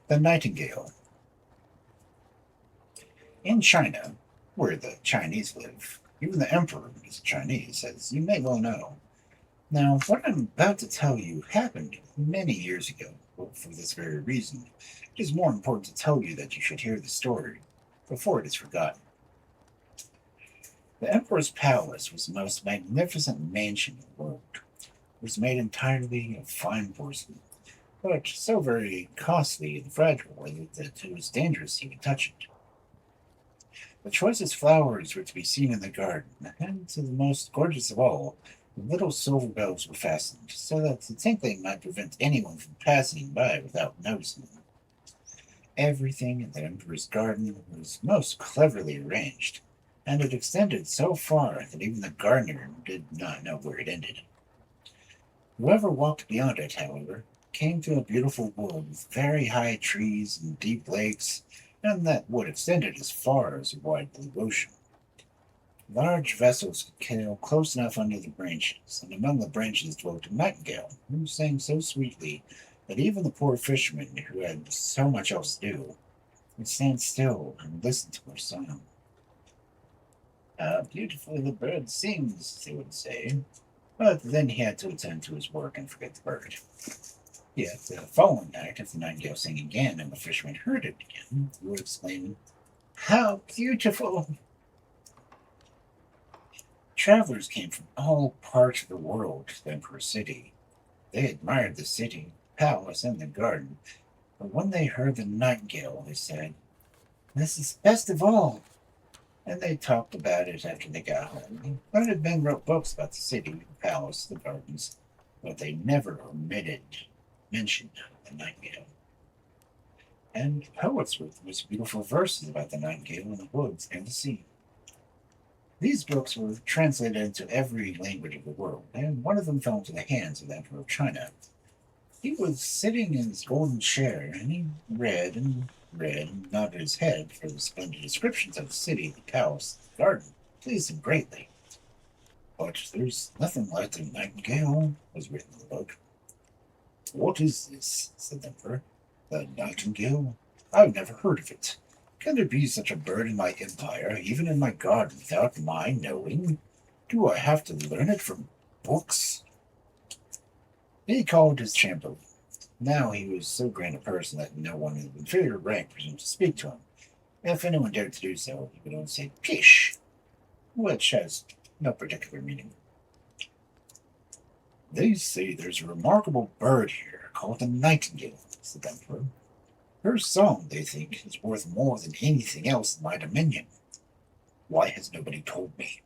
The Nightingale. In China, where the Chinese live, even the emperor is Chinese, as you may well know. Now, what I'm about to tell you happened many years ago. Well, for this very reason, it is more important to tell you that you should hear the story before it is forgotten. The emperor's palace was the most magnificent mansion in the world. It was made entirely of fine porcelain, but so very costly and fragile that it was dangerous to even touch it. The choicest flowers were to be seen in the garden, and to the most gorgeous of all, little silver bells were fastened, so that the tinkling might prevent anyone from passing by without noticing them. Everything in the emperor's garden was most cleverly arranged, and it extended so far that even the gardener did not know where it ended. Whoever walked beyond it, however, came to a beautiful wood with very high trees and deep lakes, and that wood extended as far as a wide blue ocean. Large vessels could sail close enough under the branches, and among the branches dwelt a nightingale, who sang so sweetly that even the poor fishermen, who had so much else to do, would stand still and listen to her song. How beautifully the bird sings, they would say, but then he had to attend to his work and forget the bird. Yet the following night, if the nightingale sang again and the fisherman heard it again, he would exclaim, "How beautiful!" Travelers came from all parts of the world to the emperor's city. They admired the city, the palace, and the garden, but when they heard the nightingale, they said, "This is best of all." And they talked about it after they got home. Learned men wrote books about the city, the palace, the gardens, but they never mentioned the nightingale. And poets wrote the most beautiful verses about the nightingale in the woods and the sea. These books were translated into every language of the world, and one of them fell into the hands of the Emperor of China. He was sitting in his golden chair, and he read and nodded his head, for the splendid descriptions of the city, the palace, the garden pleased him greatly. "But there's nothing like the nightingale," was written in the book. "What is this?" said the Emperor. "The nightingale? I've never heard of it. Can there be such a bird in my empire, even in my garden, without my knowing? Do I have to learn it from books?" He called his chamberlain. Now he was so grand a person that no one of inferior rank presumed to speak to him. If anyone dared to do so, he would only say "pish," which has no particular meaning. "They say there's a remarkable bird here called the nightingale," said the Emperor. "Her song, they think, is worth more than anything else in my dominion. Why has nobody told me?"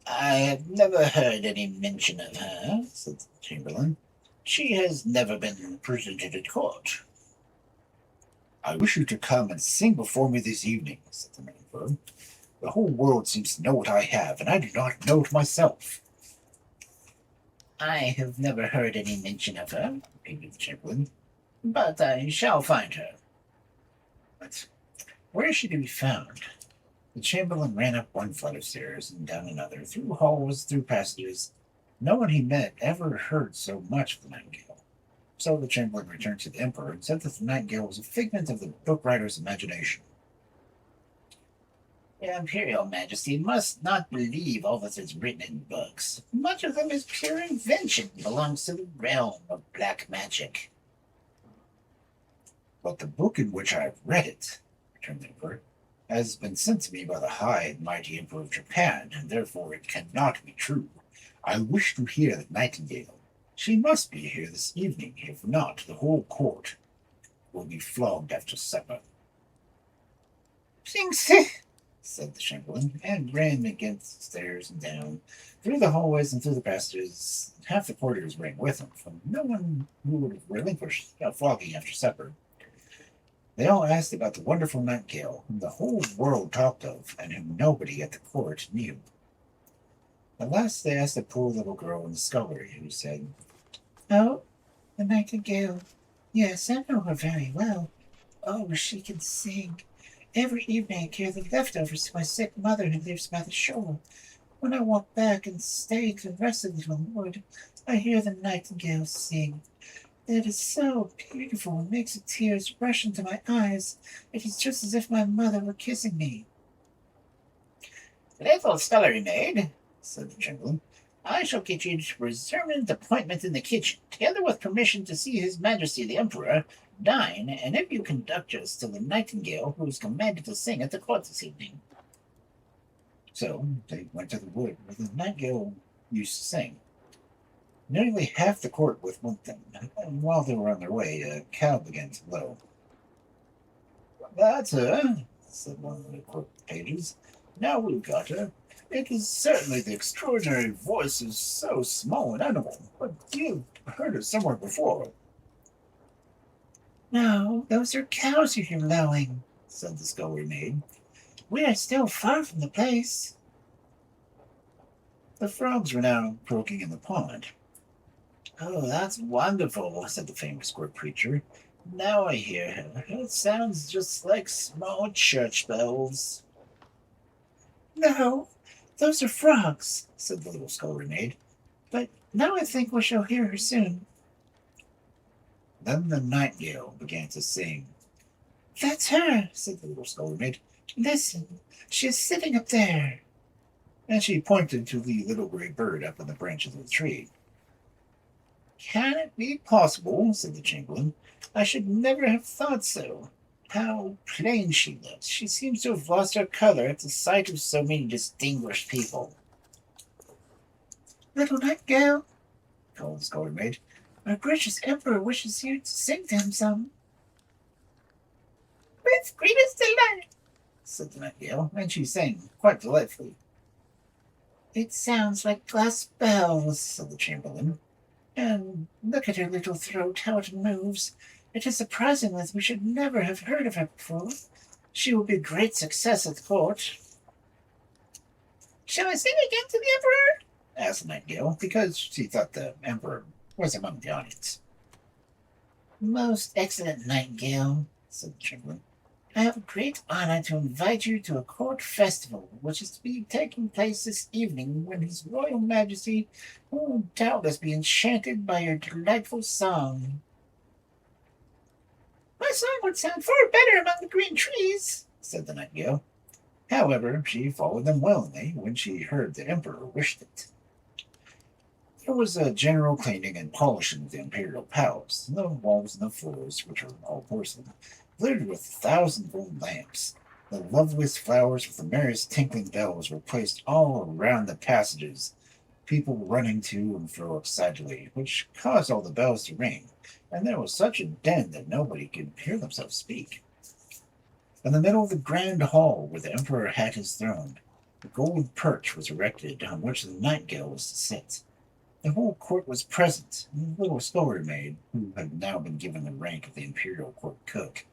"I have never heard any mention of her," said the chamberlain. "She has never been presented at court." "I wish you to come and sing before me this evening," said the Emperor. "The whole world seems to know what I have, and I do not know it myself." "I have never heard any mention of her," repeated the chamberlain, "but I shall find her." "But where is she to be found?" The chamberlain ran up one flight of stairs and down another, through halls, through passages. No one he met ever heard so much of the nightingale. So the chamberlain returned to the emperor and said that the nightingale was a figment of the book writer's imagination. "Your Imperial Majesty must not believe all that is written in books. Much of them is pure invention, belongs to the realm of black magic." "But the book in which I have read it," returned the emperor, "has been sent to me by the high and mighty Emperor of Japan, and therefore it cannot be true. I wish to hear the nightingale. She must be here this evening. If not, the whole court will be flogged after supper." "Sing, sing," said the chamberlain, and ran against the stairs and down, through the hallways and through the passages. Half the courtiers ran with him, for no one who would have relinquished a flogging after supper. They all asked about the wonderful nightingale, whom the whole world talked of, and whom nobody at the court knew. At last they asked a poor little girl in the scullery, who said, "Oh, the nightingale. Yes, I know her very well. Oh, she can sing. Every evening I carry the leftovers to my sick mother who lives by the shore. When I walk back and stay to rest a little in the wood, I hear the nightingale sing. It is so beautiful and makes the tears rush into my eyes. It is just as if my mother were kissing me. Little scullery maid, said the Chamberlain, I shall get you to reserve an appointment in the kitchen, together with permission to see His Majesty the Emperor dine, and if you conduct us to the Nightingale who is commanded to sing at the court this evening. So they went to the wood where the Nightingale used to sing. Nearly half the court went them, and while they were on their way, a cow began to low. That's her, said one of the court pages. Now we've got her. It is certainly the extraordinary voice is so small and animal, but you've heard her somewhere before. No, those are cows you hear lowing, said the scullery maid. We are still far from the place. The frogs were now croaking in the pond. Oh, that's wonderful, said the famous court preacher. Now I hear her. It sounds just like small church bells. No, those are frogs, said the little scullery maid. But now I think we shall hear her soon. Then the Nightingale began to sing. That's her, said the little scullery maid. Listen, she is sitting up there. And she pointed to the little gray bird up in the branch of the tree. Can it be possible, said the Chamberlain. I should never have thought so. How plain she looks. She seems to have lost her color at the sight of so many distinguished people. Little Nightingale, called the scullery maid, our gracious Emperor wishes you to sing to him some. With greatest delight, said the Nightingale, and she sang quite delightfully. It sounds like glass bells, said the Chamberlain. And look at her little throat, how it moves. It is surprising that we should never have heard of her before. She will be a great success at the court. Shall I sing again to the Emperor? Asked the Nightingale, because she thought the Emperor was among the audience. Most excellent Nightingale, said the Chamberlain. I have a great honor to invite you to a court festival, which is to be taking place this evening, when His Royal Majesty will doubtless be enchanted by your delightful song. My song would sound far better among the green trees, said the Nightingale. However, she followed them willingly when she heard the Emperor wished it. There was a general cleaning and polishing of the imperial palace. The walls and the floors, which were all porcelain, glittered with 1,000 gold lamps. The loveliest flowers with the merriest tinkling bells were placed all around the passages, people running to and fro excitedly, which caused all the bells to ring, and there was such a din that nobody could hear themselves speak. In the middle of the grand hall where the Emperor had his throne, a gold perch was erected on which the Nightingale was to sit. The whole court was present, and the little scullery maid, who had now been given the rank of the imperial court cook,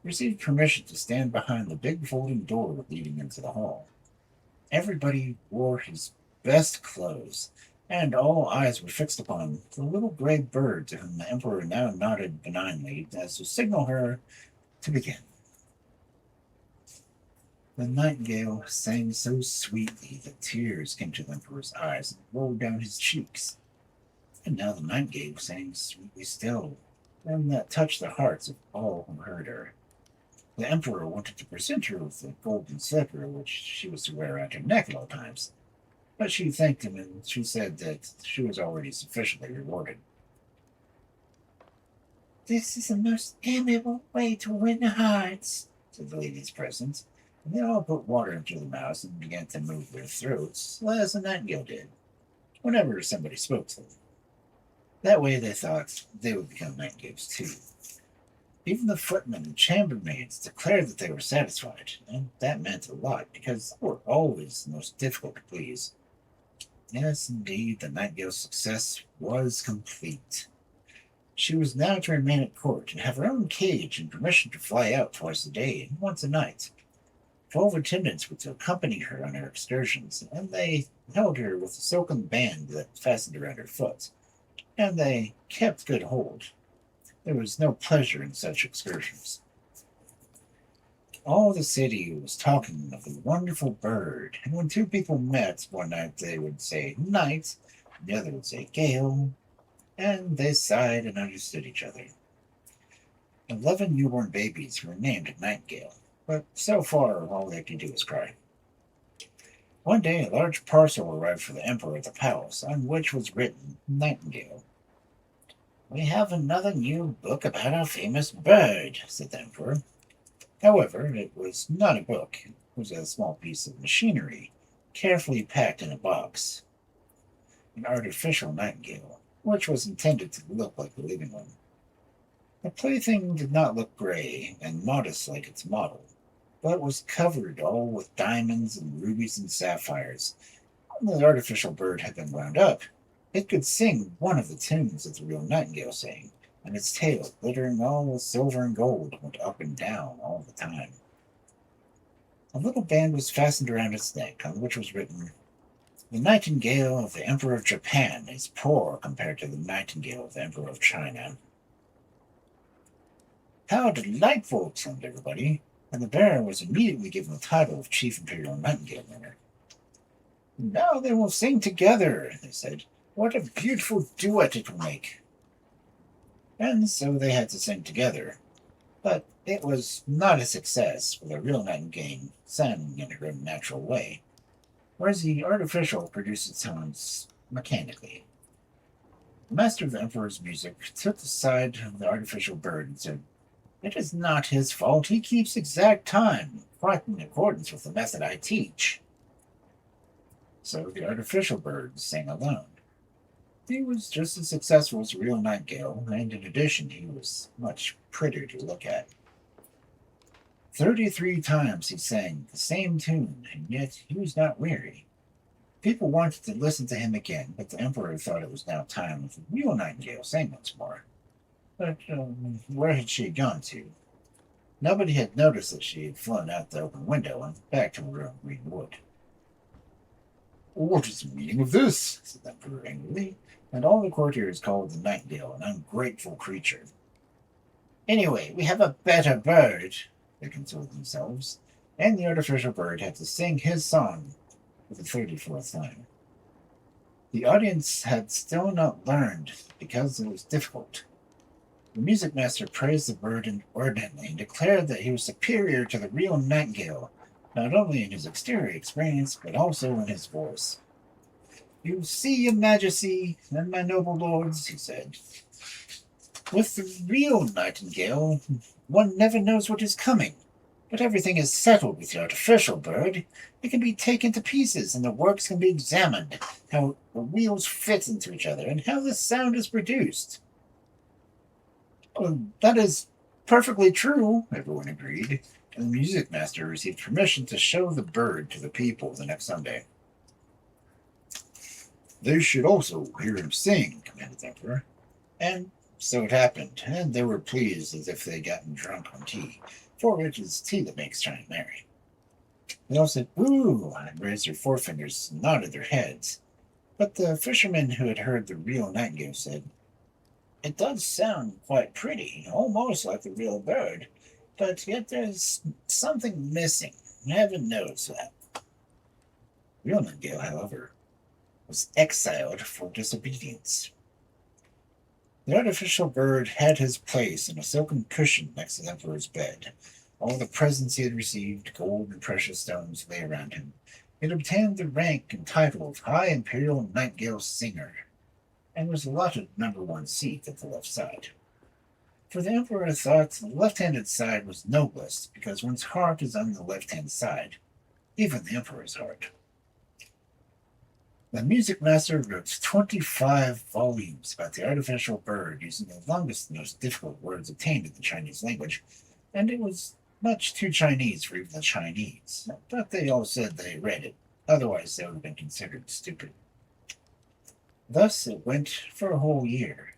received permission to stand behind the big folding door leading into the hall. Everybody wore his best clothes, and all eyes were fixed upon the little gray bird to whom the Emperor now nodded benignly as to signal her to begin. The Nightingale sang so sweetly that tears came to the Emperor's eyes and rolled down his cheeks. And now the Nightingale sang sweetly still, and that touched the hearts of all who heard her. The Emperor wanted to present her with the golden slipper which she was to wear around her neck at all times, but she thanked him, and she said that she was already sufficiently rewarded. This is a most amiable way to win hearts, said the ladies present, and they all put water into their mouths and began to move their throats, as the Nightingale did, whenever somebody spoke to them. That way they thought they would become nightingales too. Even the footmen and chambermaids declared that they were satisfied, and that meant a lot, because they were always the most difficult to please. Yes, indeed, the Nightingale's success was complete. She was now to remain at court and have her own cage and permission to fly out twice a day and once a night. 12 attendants were to accompany her on her excursions, and they held her with a silken band that fastened around her foot, and they kept good hold. There was no pleasure in such excursions. All the city was talking of the wonderful bird, and when two people met one night, they would say night, and the other would say gale, and they sighed and understood each other. 11 newborn babies were named Nightingale, but so far all they could do is cry. One day a large parcel arrived for the emperor at the palace, on which was written Nightingale. "We have another new book about our famous bird," said the emperor. However, it was not a book. It was a small piece of machinery, carefully packed in a box. An artificial nightingale, which was intended to look like a living one. The plaything did not look gray and modest like its model, but was covered all with diamonds and rubies and sapphires. When the artificial bird had been wound up, it could sing one of the tunes that the real nightingale sang, and its tail, glittering all with silver and gold, went up and down all the time. A little band was fastened around its neck, on which was written, "The nightingale of the Emperor of Japan is poor compared to the nightingale of the Emperor of China." "How delightful!" exclaimed everybody, and the bear was immediately given the title of Chief Imperial Nightingale Winner. "Now they will sing together," they said. "What a beautiful duet it will make." And so they had to sing together. But it was not a success, for the real nightingale sang in her own natural way, whereas the artificial produced its tones mechanically. The master of the emperor's music took the side of the artificial bird and said, "It is not his fault. He keeps exact time, quite in accordance with the method I teach." So the artificial bird sang alone. He was just as successful as the real nightingale, and in addition, he was much prettier to look at. 33 times he sang the same tune, and yet he was not weary. People wanted to listen to him again, but the emperor thought it was now time the real nightingale sang once more. But where had she gone to? Nobody had noticed that she had flown out the open window and back to her own green wood. "What is the meaning of this?" said the emperor angrily, and all the courtiers called the nightingale an ungrateful creature. "Anyway, we have a better bird," they consoled themselves, and the artificial bird had to sing his song for the 34th time. The audience had still not learned because it was difficult. The music master praised the bird inordinately and declared that he was superior to the real nightingale, not only in his exterior appearance, but also in his voice. "You see, your majesty and my noble lords," he said, "with the real nightingale, one never knows what is coming. But everything is settled with the artificial bird. It can be taken to pieces, and the works can be examined, how the wheels fit into each other, and how the sound is produced." "Well, that is perfectly true," everyone agreed, and the music master received permission to show the bird to the people the next Sunday. "They should also hear him sing," commanded the emperor. And so it happened, and they were pleased as if they had gotten drunk on tea, for it is tea that makes China merry. They all said, "Ooh," and raised their forefingers and nodded their heads. But the fisherman who had heard the real nightingale said, "It does sound quite pretty, almost like the real bird, but yet there's something missing. Heaven knows that." The real nightingale, however, was exiled for disobedience. The artificial bird had his place in a silken cushion next to the emperor's bed. All the presents he had received, gold and precious stones, lay around him. He had obtained the rank and title of High Imperial Nightingale Singer, and was allotted #1 seat at the left side. For the emperor thought the left-handed side was noblest, because one's heart is on the left-hand side, even the emperor's heart. The music master wrote 25 volumes about the artificial bird using the longest and most difficult words obtained in the Chinese language, and it was much too Chinese for even the Chinese, but they all said they read it, otherwise they would have been considered stupid. Thus it went for a whole year.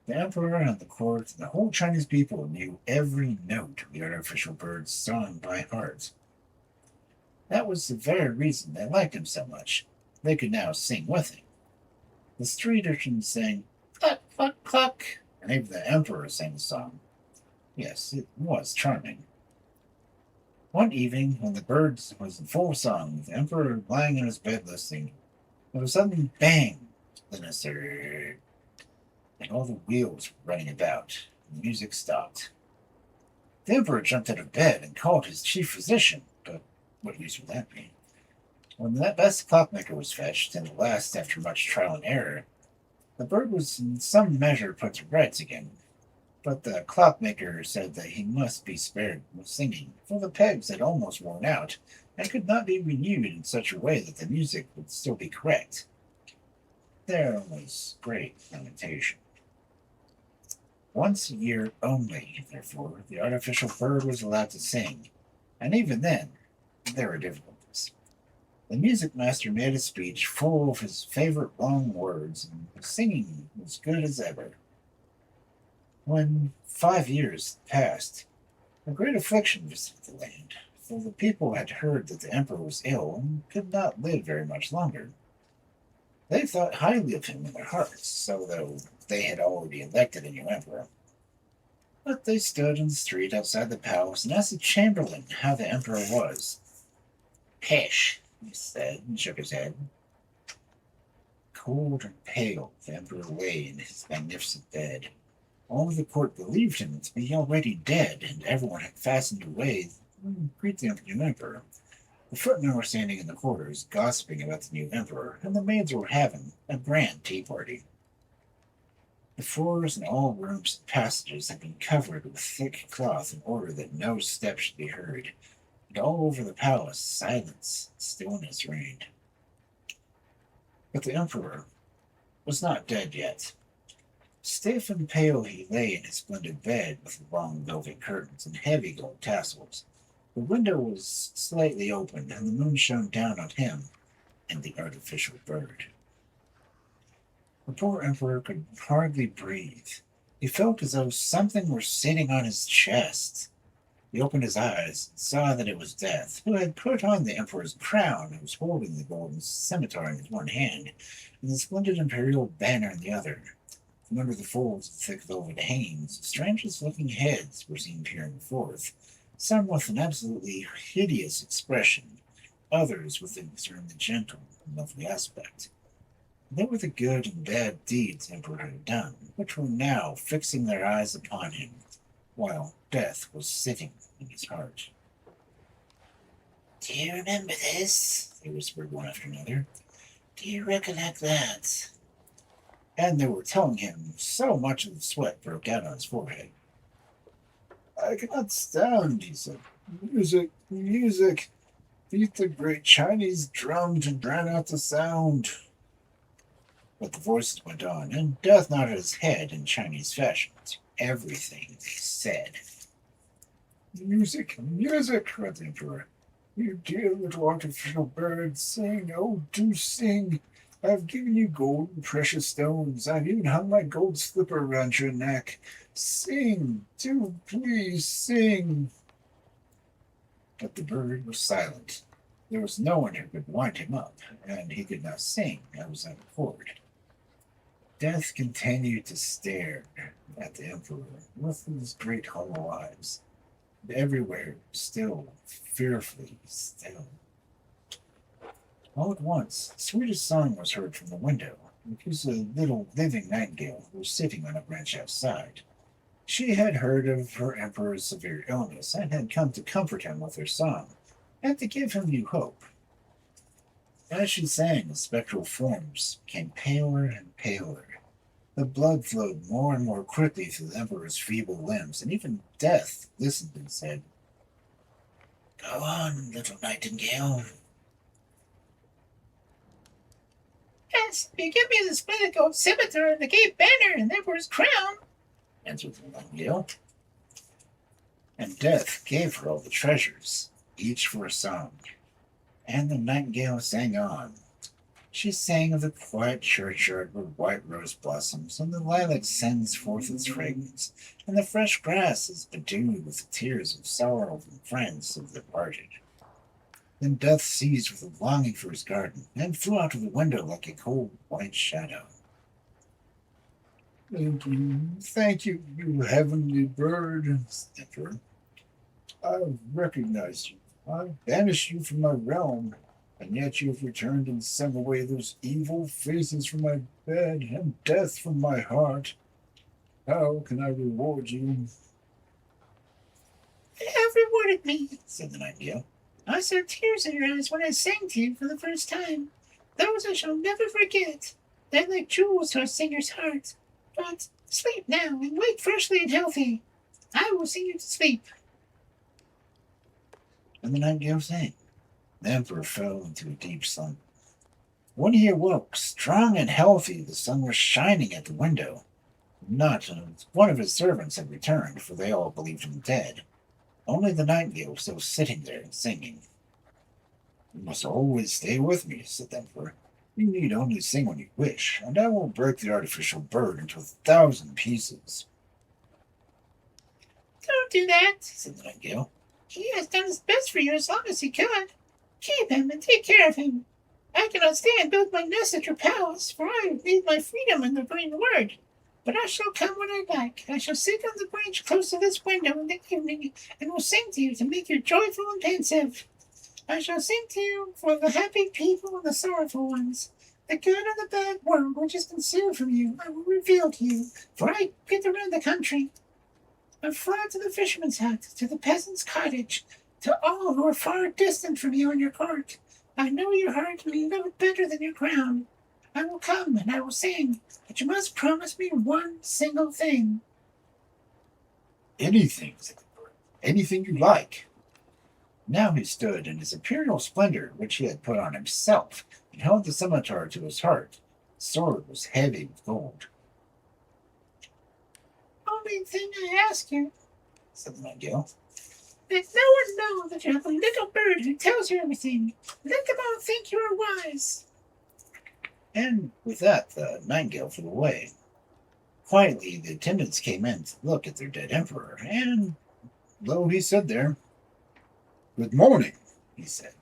The emperor and the court and the whole Chinese people knew every note of the artificial bird's song by heart. That was the very reason they liked him so much. They could now sing with him. The street urchins sang, "Cluck, cluck, cluck," and even the emperor sang the song. Yes, it was charming. One evening, when the bird was in full song, with the emperor lying in his bed listening, there was a sudden bang, then a sir. and all the wheels were running about. The music stopped. The emperor jumped out of bed and called his chief physician, but what use would that be? When that best clockmaker was fetched, and at last, after much trial and error, the bird was in some measure put to rights again. But the clockmaker said that he must be spared with singing, for the pegs had almost worn out, and could not be renewed in such a way that the music would still be correct. There was great lamentation. Once a year only, therefore, the artificial bird was allowed to sing, and even then there were difficulties. The music master made a speech full of his favorite long words, and the singing was good as ever. When 5 years passed, a great affliction visited the land, for the people had heard that the emperor was ill and could not live very much longer. They thought highly of him in their hearts, so though they had already elected a new emperor. But they stood in the street outside the palace and asked the chamberlain how the emperor was. Pish, he said, and shook his head. Cold and pale, the emperor lay in his magnificent bed. All the court believed him to be already dead, and everyone had fastened away to greet the new emperor. The footmen were standing in the quarters, gossiping about the new emperor, and the maids were having a grand tea party. The floors in all rooms and passages had been covered with thick cloth in order that no step should be heard, and all over the palace silence and stillness reigned. But the emperor was not dead yet. Stiff and pale he lay in his splendid bed with long velvet curtains and heavy gold tassels. The window was slightly open, and the moon shone down on him and the artificial bird. The poor emperor could hardly breathe. He felt as though something were sitting on his chest. He opened his eyes and saw that it was Death, who had put on the emperor's crown and was holding the golden scimitar in his one hand and the splendid imperial banner in the other. From under the folds of thick velvet hangings, strangest-looking heads were seen peering forth, some with an absolutely hideous expression, others with an extremely gentle and lovely aspect. They were the good and bad deeds the emperor had done, which were now fixing their eyes upon him, while Death was sitting in his heart. Do you remember this? They whispered one after another. Do you recollect that? And they were telling him so much of the sweat broke out on his forehead. I cannot stand, he said. Music, music. Beat the great Chinese drum to drown out the sound. But the voices went on, and Death nodded his head in Chinese fashion to everything they said. Music, music, cried the emperor. You dear little artificial bird, sing, oh, do sing. I have given you gold and precious stones. I've even hung my gold slipper around your neck. Sing, do please sing. But the bird was silent. There was no one who could wind him up, and he could not sing. That was out of chord. Death continued to stare at the emperor with his great hollow eyes, and everywhere still, fearfully still. All at once, the sweetest song was heard from the window. It was a little living nightingale who was sitting on a branch outside. She had heard of her emperor's severe illness and had come to comfort him with her song and to give him new hope. As she sang, the spectral forms became paler and paler. The blood flowed more and more quickly through the emperor's feeble limbs, and even Death listened and said, Go on, little nightingale. Yes, you give me the splendid gold scimitar and the gay banner and the emperor's crown, answered the nightingale. And Death gave her all the treasures, each for a song. And the nightingale sang on. She sang of the quiet churchyard where white rose blossoms, and the lilac sends forth its fragrance, and the fresh grass is bedewed with the tears of sorrow from friends of the departed. Then Death seized with a longing for his garden, and flew out of the window like a cold white shadow. Thank you, you heavenly bird, said her. I've recognized you. I've banished you from my realm, and yet you have returned and sent away those evil faces from my bed and death from my heart. How can I reward you? You have rewarded me, said the Nightingale. I saw tears in your eyes when I sang to you for the first time. Those I shall never forget. They're like jewels to a singer's heart. But sleep now and wake freshly and healthy. I will sing you to sleep. And the Nightingale sang. The Emperor fell into a deep slumber. When he awoke, strong and healthy, the sun was shining at the window. Not one of his servants had returned, for they all believed him dead. Only the Nightingale was still sitting there and singing. You must always stay with me, said the Emperor. You need only sing when you wish, and I will break the artificial bird into 1,000 pieces. Don't do that, said the Nightingale. He has done his best for you as long as he could. Keep him and take care of him. I cannot stay and build my nest at your palace, for I need my freedom in the green wood. But I shall come when I like. I shall sit on the branch close to this window in the evening, and will sing to you to make you joyful and pensive. I shall sing to you for the happy people and the sorrowful ones. The good and the bad world which is concealed from you, I will reveal to you, for I get around the country. I fly to the fisherman's hut, to the peasant's cottage, to all who are far distant from you and your court. I know your heart and you love it better than your crown. I will come and I will sing, but you must promise me one single thing. Anything, said the bird. Anything you like. Now he stood in his imperial splendor, which he had put on himself, and held the scimitar to his heart. The sword was heavy with gold. Only thing I ask you, said the Nightingale, that no one know that you have a little bird who tells you everything. Let them all think you are wise. And with that, the Nightingale flew away. Quietly, the attendants came in to look at their dead emperor, and lo, he stood there. Good morning, he said.